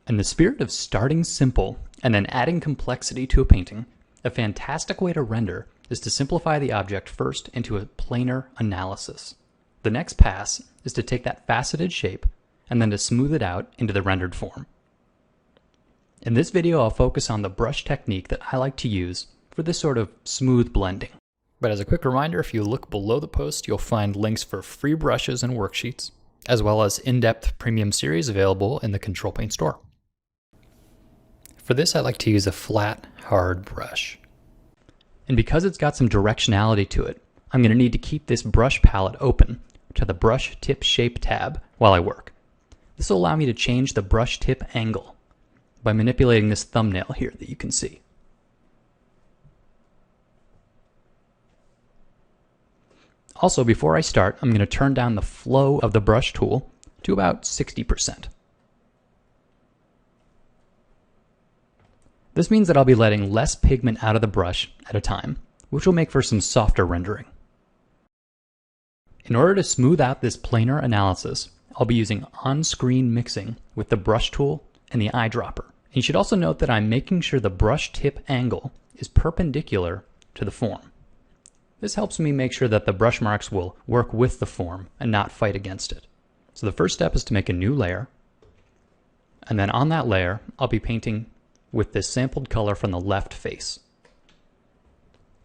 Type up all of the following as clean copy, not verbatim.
In the spirit of starting simple and then adding complexity to a painting, a fantastic way to render is to simplify the object first into a planar analysis. The next pass is to take that faceted shape and then to smooth it out into the rendered form. In this video, I'll focus on the brush technique that I like to use for this sort of smooth blending. But as a quick reminder, if you look below the post, you'll find links for free brushes and worksheets, as well as in-depth premium series available in the Control Paint store. For this, I like to use a flat, hard brush. And because it's got some directionality to it, I'm going to need to keep this brush palette open to the Brush Tip Shape tab while I work. This will allow me to change the brush tip angle by manipulating this thumbnail here that you can see. Also, before I start, I'm going to turn down the flow of the brush tool to about 60%. This means that I'll be letting less pigment out of the brush at a time, which will make for some softer rendering. In order to smooth out this planar analysis, I'll be using on-screen mixing with the brush tool and the eyedropper. And you should also note that I'm making sure the brush tip angle is perpendicular to the form. This helps me make sure that the brush marks will work with the form and not fight against it. So the first step is to make a new layer. And then on that layer, I'll be painting with this sampled color from the left face.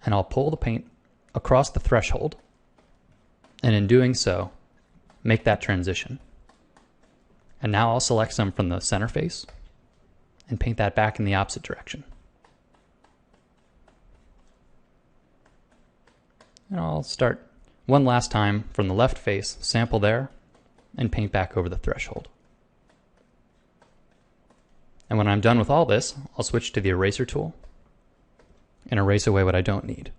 And I'll pull the paint across the threshold. And in doing so, make that transition. And now I'll select some from the center face and paint that back in the opposite direction. And I'll start one last time from the left face, sample there, and paint back over the threshold. And when I'm done with all this, I'll switch to the eraser tool and erase away what I don't need.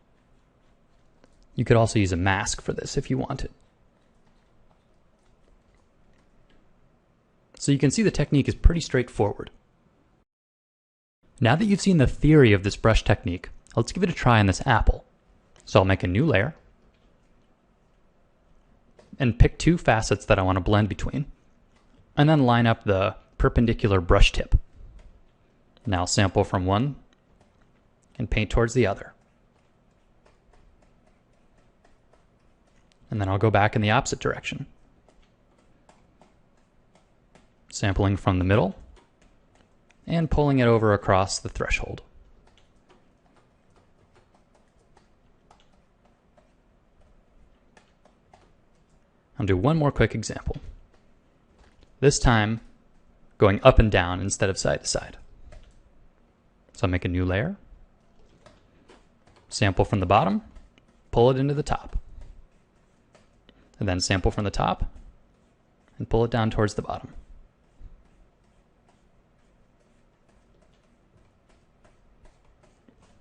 You could also use a mask for this if you wanted. So you can see the technique is pretty straightforward. Now that you've seen the theory of this brush technique, let's give it a try on this apple. So I'll make a new layer and pick two facets that I want to blend between, and then line up the perpendicular brush tip. Now I'll sample from one and paint towards the other. And then I'll go back in the opposite direction, sampling from the middle and pulling it over across the threshold. I'll do one more quick example. This time, going up and down instead of side to side. So I'll make a new layer, sample from the bottom, pull it into the top, and then sample from the top and pull it down towards the bottom.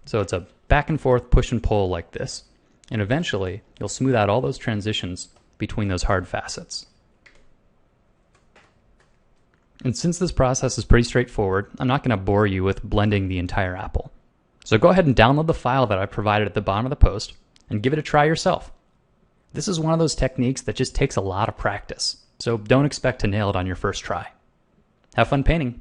So it's a back and forth push and pull like this, and eventually you'll smooth out all those transitions between those hard facets. And since this process is pretty straightforward, I'm not going to bore you with blending the entire apple. So go ahead and download the file that I provided at the bottom of the post and give it a try yourself. This is one of those techniques that just takes a lot of practice, so don't expect to nail it on your first try. Have fun painting.